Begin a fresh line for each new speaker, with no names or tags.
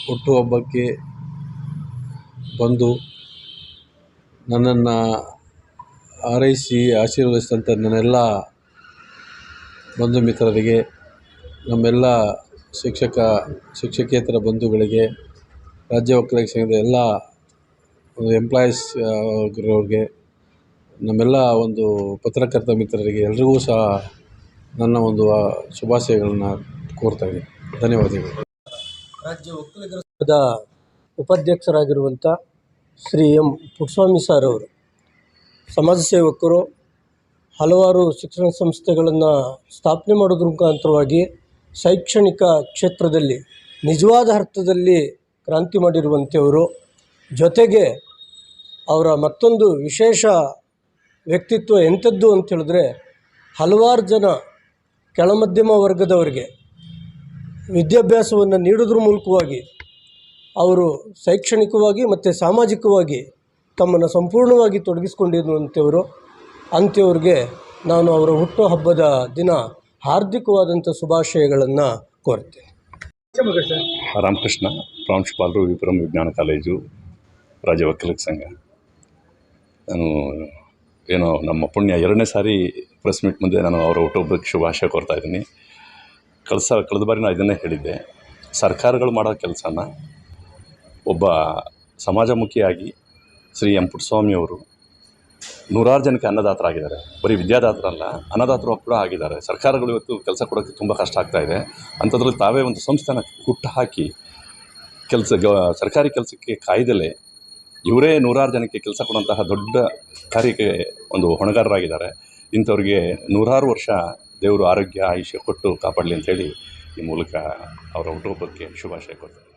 ಹುಟ್ಟುಹಬ್ಬಕ್ಕೆ ಬಂದು ನನ್ನನ್ನು ಹಾರೈಸಿ ಆಶೀರ್ವದಿಸಿದಂಥ ನನ್ನೆಲ್ಲ ಬಂಧು ಮಿತ್ರರಿಗೆ, ನಮ್ಮೆಲ್ಲ ಶಿಕ್ಷಕೇತರ ಬಂಧುಗಳಿಗೆ, ರಾಜ್ಯ ಒಕ್ಕಲಿಗ ಸಂಘದ ಎಲ್ಲ ಎಂಪ್ಲಾಯೀಸ್ ಅವ್ರಿಗೆ, ನಮ್ಮೆಲ್ಲ ಒಂದು ಪತ್ರಕರ್ತ ಮಿತ್ರರಿಗೆ ಎಲ್ರಿಗೂ ಸಹ ನನ್ನ ಒಂದು ಶುಭಾಶಯಗಳನ್ನು ಕೋರ್ತಾಯಿದ್ದೀನಿ. ಧನ್ಯವಾದಗಳು.
ರಾಜ್ಯ ಒಕ್ಕಲಿಗರ ಸಂಘದ ಉಪಾಧ್ಯಕ್ಷರಾಗಿರುವಂಥ ಶ್ರೀ ಎಂ ಪುಟ್ಟಸ್ವಾಮಿ ಸರ್ ಅವರು ಸಮಾಜ ಸೇವಕರು, ಹಲವಾರು ಶಿಕ್ಷಣ ಸಂಸ್ಥೆಗಳನ್ನು ಸ್ಥಾಪನೆ ಮಾಡೋದ್ರ ಮುಖಾಂತರವಾಗಿ ಶೈಕ್ಷಣಿಕ ಕ್ಷೇತ್ರದಲ್ಲಿ ನಿಜವಾದ ಅರ್ಥದಲ್ಲಿ ಕ್ರಾಂತಿ ಮಾಡಿರುವಂಥವರು. ಜೊತೆಗೆ ಅವರ ಮತ್ತೊಂದು ವಿಶೇಷ ವ್ಯಕ್ತಿತ್ವ ಎಂಥದ್ದು ಅಂತ ಹೇಳಿದ್ರೆ, ಹಲವಾರು ಜನ ಕೆಳಮಧ್ಯಮ ವರ್ಗದವರಿಗೆ ವಿದ್ಯಾಭ್ಯಾಸವನ್ನು ನೀಡೋದ್ರ ಮೂಲಕವಾಗಿ ಅವರು ಶೈಕ್ಷಣಿಕವಾಗಿ ಮತ್ತು ಸಾಮಾಜಿಕವಾಗಿ ತಮ್ಮನ್ನು ಸಂಪೂರ್ಣವಾಗಿ ತೊಡಗಿಸ್ಕೊಂಡಿರುವಂಥವರು. ಅಂಥವ್ರಿಗೆ ನಾನು ಅವರ ಹುಟ್ಟುಹಬ್ಬದ ದಿನ ಹಾರ್ದಿಕವಾದಂಥ ಶುಭಾಶಯಗಳನ್ನು ಕೋರ್ತೇನೆ.
ರಾಮಕೃಷ್ಣ, ಪ್ರಾಂಶುಪಾಲರು, ವಿಪುರಂ ವಿಜ್ಞಾನ ಕಾಲೇಜು, ರಾಜ್ಯ ಒಕ್ಕಲಿಗ ಸಂಘ. ನಾನು ನಮ್ಮ ಪುಣ್ಯ 2ನೇ ಸಾರಿ ಪ್ರೆಸ್ ಮೀಟ್ ಮುಂದೆ ನಾನು ಅವರ ಹುಟ್ಟುಹಬ್ಬಕ್ಕೆ ಶುಭಾಶಯ ಕೋರ್ತಾಯಿದ್ದೀನಿ. ಕಳೆದ ಬಾರಿ ನಾನು ಇದನ್ನೇ ಹೇಳಿದ್ದೆ, ಸರ್ಕಾರಗಳು ಮಾಡೋ ಕೆಲಸನ ಒಬ್ಬ ಸಮಾಜಮುಖಿಯಾಗಿ ಶ್ರೀ ಎಂ ಪುಟ್ಟಸ್ವಾಮಿಯವರು ನೂರಾರು ಜನಕ್ಕೆ ಅನ್ನದಾತರಾಗಿದ್ದಾರೆ. ಬರೀ ವಿದ್ಯಾದಾತರಲ್ಲ, ಅನ್ನದಾತರು ಕೂಡ ಆಗಿದ್ದಾರೆ. ಸರ್ಕಾರಗಳು ಇವತ್ತು ಕೆಲಸ ಕೊಡೋಕ್ಕೆ ತುಂಬ ಕಷ್ಟ ಆಗ್ತಾಯಿದೆ. ಅಂಥದ್ರಲ್ಲಿ ತಾವೇ ಒಂದು ಸಂಸ್ಥೆನ ಹುಟ್ಟು ಹಾಕಿ ಸರ್ಕಾರಿ ಕೆಲಸಕ್ಕೆ ಕಾಯ್ದಲೇ ಇವರೇ ನೂರಾರು ಜನಕ್ಕೆ ಕೆಲಸ ಕೊಡುವಂತಹ ದೊಡ್ಡ ಕಾರ್ಯಕ್ಕೆ ಒಂದು ಹೊಣೆಗಾರರಾಗಿದ್ದಾರೆ. ಇಂಥವ್ರಿಗೆ ನೂರಾರು ವರ್ಷ ದೇವರು ಆರೋಗ್ಯ ಆಯುಷ್ಯ ಕೊಟ್ಟು ಕಾಪಾಡಲಿ ಅಂಥೇಳಿ ಈ ಮೂಲಕ ಅವರ ಹುಟ್ಟುಹಬ್ಬಕ್ಕೆ ಶುಭಾಶಯ ಕೊಡ್ತಾರೆ.